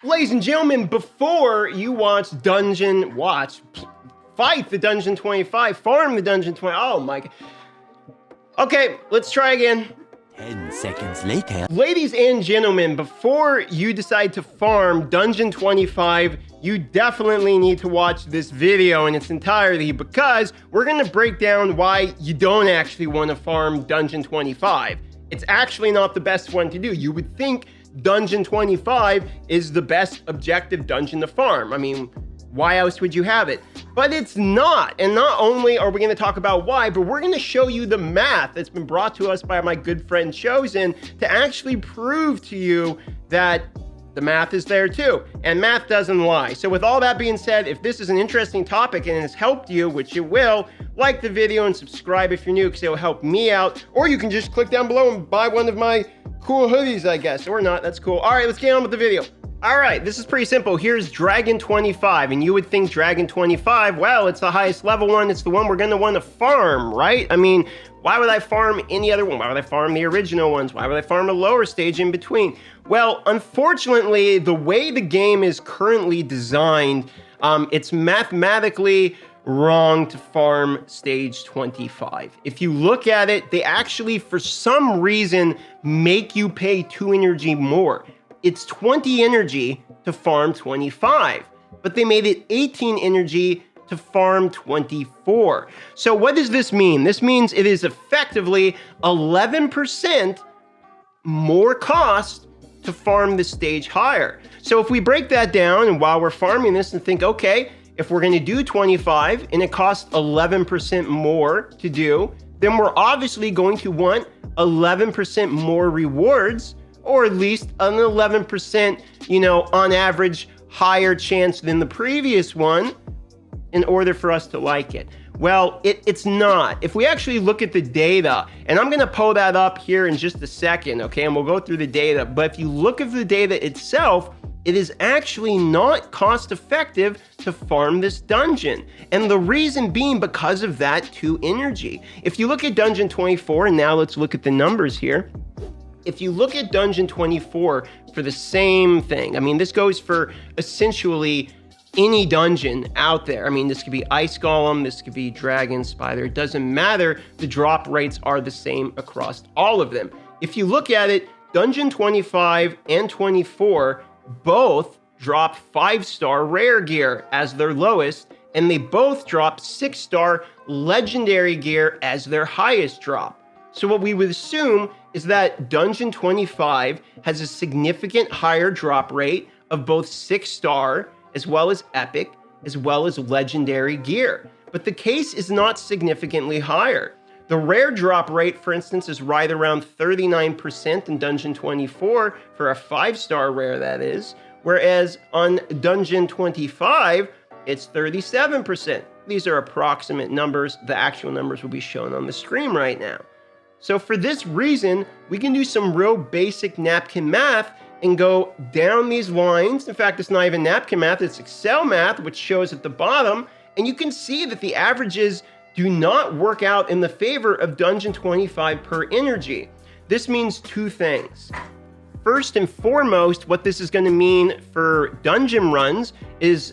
Ladies and gentlemen, before you fight the Dungeon 25, farm the Dungeon 20, oh my God. Okay, let's try again. 10 seconds later. Ladies and gentlemen, before you decide to farm Dungeon 25, you definitely need to watch this video in its entirety because we're going to break down why you don't actually want to farm Dungeon 25. It's actually not the best one to do. You would think Dungeon 25 is the best objective dungeon to farm. I mean, why else would you have it? But it's not. And not only are we going to talk about why, but we're going to show you the math that's been brought to us by my good friend Chosen to actually prove to you that the math is there too. And math doesn't lie. So with all that being said, if this is an interesting topic and has helped you, which it will, like the video and subscribe if you're new because it will help me out. Or you can just click down below and buy one of my cool hoodies, I guess. Or not, that's cool. All right, let's get on with the video. All right, this is pretty simple. Here's Dragon 25, and you would think Dragon 25, well, it's the highest level one. It's the one we're going to want to farm, right? I mean, why would I farm any other one? Why would I farm the original ones? Why would I farm a lower stage in between? Well, unfortunately, the way the game is currently designed, it's mathematically wrong to farm stage 25. If you look at it, they actually, for some reason, make you pay 2 energy more. It's 20 energy to farm 25, but they made it 18 energy to farm 24. So what does this mean? This means it is effectively 11% more cost to farm the stage higher. So if we break that down and while we're farming this and think, okay, if we're going to do 25 and it costs 11% more to do, then we're obviously going to want 11% more rewards, or at least an 11%, on average, higher chance than the previous one in order for us to like it. Well, it's not. If we actually look at the data, and I'm gonna pull that up here in just a second, okay, and we'll go through the data, but if you look at the data itself, it is actually not cost effective to farm this dungeon. And the reason being because of that 2 energy. If you look at Dungeon 24, and now let's look at the numbers here. If you look at Dungeon 24 for the same thing, I mean, this goes for essentially any dungeon out there. I mean, this could be Ice Golem, this could be Dragon, Spider, it doesn't matter. The drop rates are the same across all of them. If you look at it, Dungeon 25 and 24 both drop 5-star rare gear as their lowest, and they both drop 6-star legendary gear as their highest drop. So what we would assume is that Dungeon 25 has a significant higher drop rate of both 6-star as well as epic, as well as legendary gear. But the case is not significantly higher. The rare drop rate, for instance, is right around 39% in Dungeon 24 for a 5-star rare, that is. Whereas on Dungeon 25, it's 37%. These are approximate numbers. The actual numbers will be shown on the screen right now. So for this reason, we can do some real basic napkin math and go down these lines. In fact, it's not even napkin math, it's Excel math, which shows at the bottom. And you can see that the averages do not work out in the favor of Dungeon 25 per energy. This means 2 things. First and foremost, what this is going to mean for dungeon runs is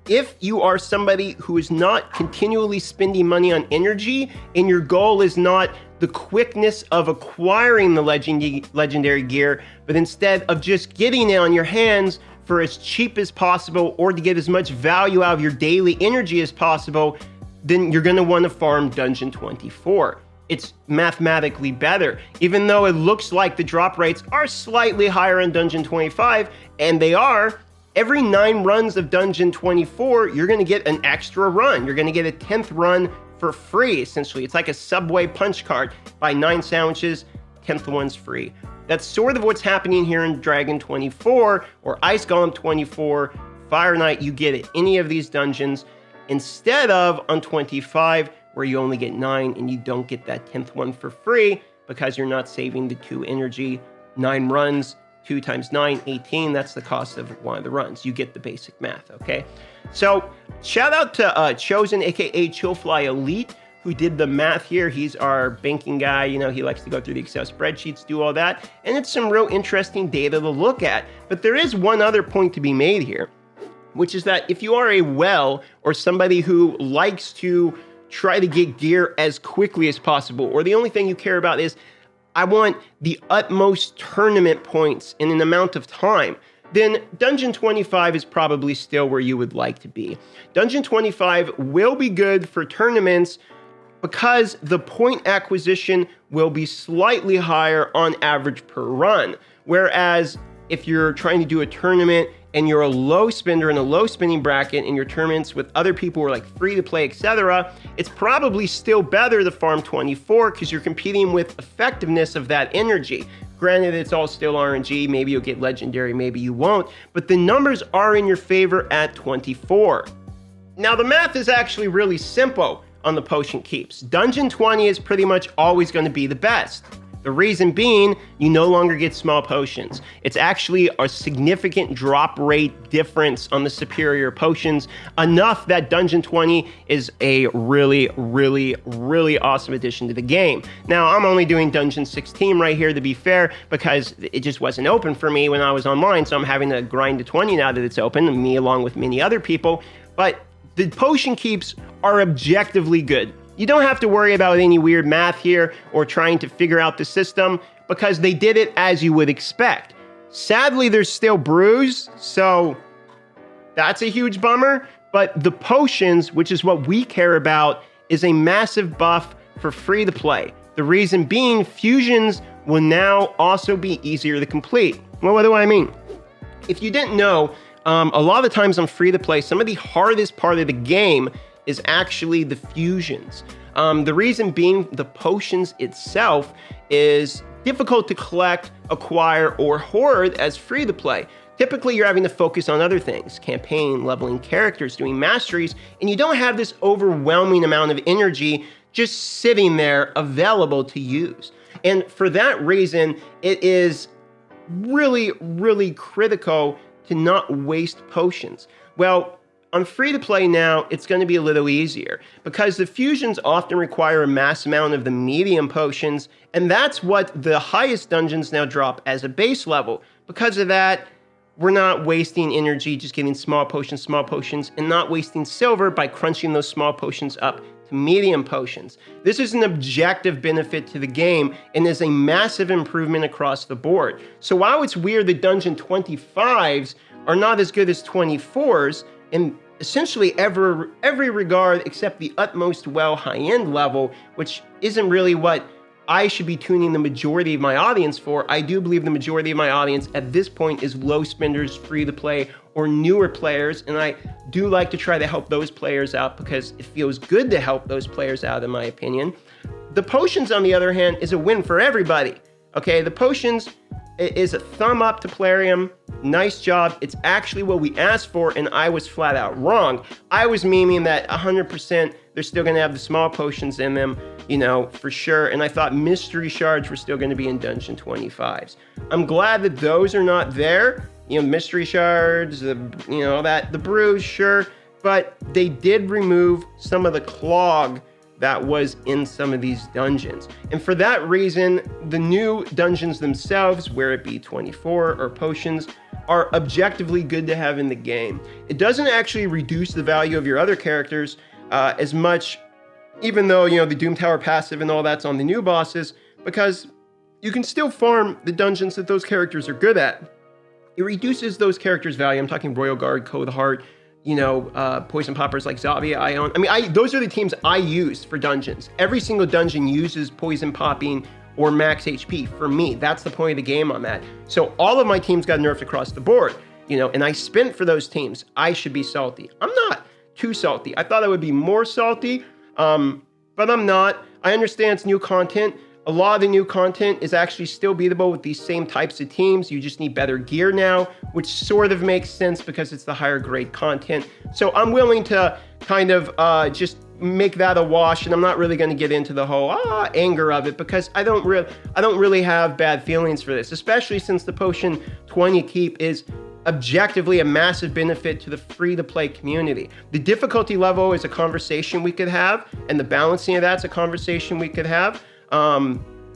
if you are somebody who is not continually spending money on energy and your goal is not the quickness of acquiring the legendary gear, but instead of just getting it on your hands for as cheap as possible or to get as much value out of your daily energy as possible, then you're going to want to farm Dungeon 24. It's mathematically better. Even though it looks like the drop rates are slightly higher in Dungeon 25, and they are, every 9 runs of Dungeon 24, you're going to get an extra run. You're going to get a 10th run for free, essentially. It's like a Subway punch card. Buy 9 sandwiches, 10th one's free. That's sort of what's happening here in Dragon 24 or Ice Golem 24, Fire Knight, you get it. Any of these dungeons instead of on 25 where you only get 9 and you don't get that 10th one for free because you're not saving the 2 energy. 9 runs, 2 times 9, 18. That's the cost of one of the runs. You get the basic math, okay? So shout out to Chosen, aka Chillfly Elite, who did the math here. He's our banking guy. You know, he likes to go through the Excel spreadsheets, do all that. And it's some real interesting data to look at. But there is one other point to be made here, which is that if you are a well or somebody who likes to try to get gear as quickly as possible, or the only thing you care about is, I want the utmost tournament points in an amount of time, then Dungeon 25 is probably still where you would like to be. Dungeon 25 will be good for tournaments because the point acquisition will be slightly higher on average per run. Whereas if you're trying to do a tournament and you're a low spender in a low spending bracket in your tournaments with other people who are like free to play, etc., it's probably still better to farm 24 because you're competing with effectiveness of that energy. Granted, it's all still RNG. Maybe you'll get legendary, maybe you won't, but the numbers are in your favor at 24. Now, the math is actually really simple on the potion keeps. Dungeon 20 is pretty much always going to be the best. The reason being, you no longer get small potions. It's actually a significant drop rate difference on the superior potions, enough that Dungeon 20 is a really, really, really awesome addition to the game. Now, I'm only doing Dungeon 16 right here, to be fair, because it just wasn't open for me when I was online, so I'm having to grind to 20 now that it's open, and me along with many other people. But the potion keeps are objectively good. You don't have to worry about any weird math here or trying to figure out the system because they did it as you would expect. Sadly, there's still brews, so that's a huge bummer. But the potions, which is what we care about, is a massive buff for free to play. The reason being, fusions will now also be easier to complete. Well, what do I mean? If you didn't know, a lot of times on free to play, some of the hardest part of the game is actually the fusions. The reason being, the potions itself is difficult to collect, acquire, or hoard as free to play. Typically, you're having to focus on other things, campaign, leveling characters, doing masteries, and you don't have this overwhelming amount of energy just sitting there available to use. And for that reason, it is really, really critical to not waste potions. Well, on free-to-play now, it's going to be a little easier because the fusions often require a mass amount of the medium potions, and that's what the highest dungeons now drop as a base level. Because of that, we're not wasting energy just getting small potions, and not wasting silver by crunching those small potions up to medium potions. This is an objective benefit to the game and is a massive improvement across the board. So while it's weird that Dungeon 25s are not as good as 24s, in essentially every regard except the utmost well high-end level, which isn't really what I should be tuning the majority of my audience for. I do believe the majority of my audience at this point is low spenders, free to play, or newer players, and I do like to try to help those players out because it feels good to help those players out, in my opinion. The potions, on the other hand, is a win for everybody. Okay, the potions is a thumb up to Plarium. Nice job. It's actually what we asked for, and I was flat out wrong. I was memeing that 100% they're still going to have the small potions in them, you know, for sure. And I thought mystery shards were still going to be in Dungeon 25s. I'm glad that those are not there. You know, mystery shards, the brews, sure. But they did remove some of the clog that was in some of these dungeons. And for that reason, the new dungeons themselves, where it be 24 or potions, are objectively good to have in the game. It doesn't actually reduce the value of your other characters as much, even though, you know, the Doom Tower passive and all that's on the new bosses, because you can still farm the dungeons that those characters are good at. It reduces those characters' value. I'm talking Royal Guard, Code Heart, you know, poison poppers like Zavia, Ion. I mean, those are the teams I use for dungeons. Every single dungeon uses poison popping or max HP for me. That's the point of the game on that. So all of my teams got nerfed across the board, you know, and I spent for those teams. I should be salty. I'm not too salty. I thought I would be more salty, but I'm not. I understand it's new content. A lot of the new content is actually still beatable with these same types of teams. You just need better gear now, which sort of makes sense because it's the higher grade content. So I'm willing to kind of just make that a wash, and I'm not really going to get into the whole anger of it because I don't really have bad feelings for this, especially since the Potion 20 keep is objectively a massive benefit to the free-to-play community. The difficulty level is a conversation we could have, and the balancing of that's a conversation we could have.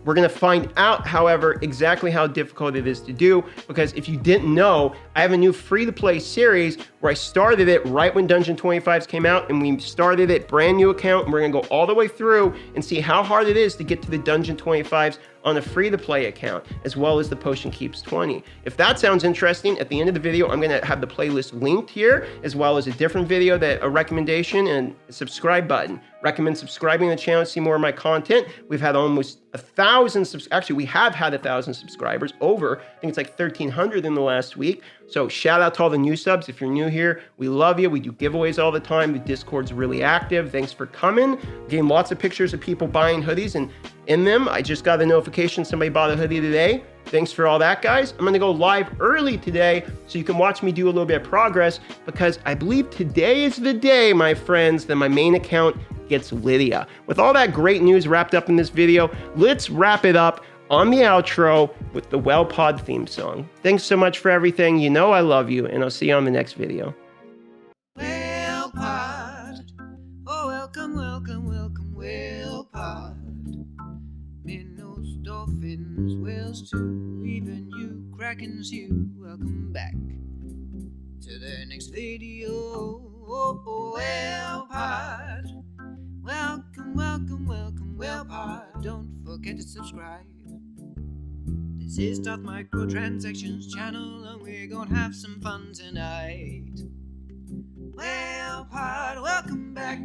We're gonna find out, however, exactly how difficult it is to do, because if you didn't know, I have a new free-to-play series where I started it right when Dungeon 25s came out, and we started it brand new account, and we're gonna go all the way through and see how hard it is to get to the Dungeon 25s on a free-to-play account, as well as the Potion Keeps 20. If that sounds interesting, at the end of the video, I'm gonna have the playlist linked here, as well as a different video, a recommendation, and a subscribe button. Recommend subscribing to the channel to see more of my content. We've had almost 1,000, actually we have had 1,000 subscribers, over, I think it's like 1,300 in the last week. So shout out to all the new subs. If you're new here, we love you. We do giveaways all the time. The Discord's really active. Thanks for coming. Getting lots of pictures of people buying hoodies, and in them, I just got a notification somebody bought a hoodie today. Thanks for all that, guys. I'm gonna go live early today so you can watch me do a little bit of progress, because I believe today is the day, my friends, that my main account gets Lydia. With all that great news wrapped up in this video, let's wrap it up on the outro with the Well Pod theme song. Thanks so much for everything. You know I love you, and I'll see you on the next video. Well Pod, oh welcome, welcome, welcome, Well Pod. Minnows, dolphins, whales too, even you, krakens, you. Welcome back to the next video. Oh, Well Pod. Welcome, welcome, welcome, Well Pod. Don't forget to subscribe. This is Darth Microtransactions channel, and we're gonna have some fun tonight. Well Pod, welcome back.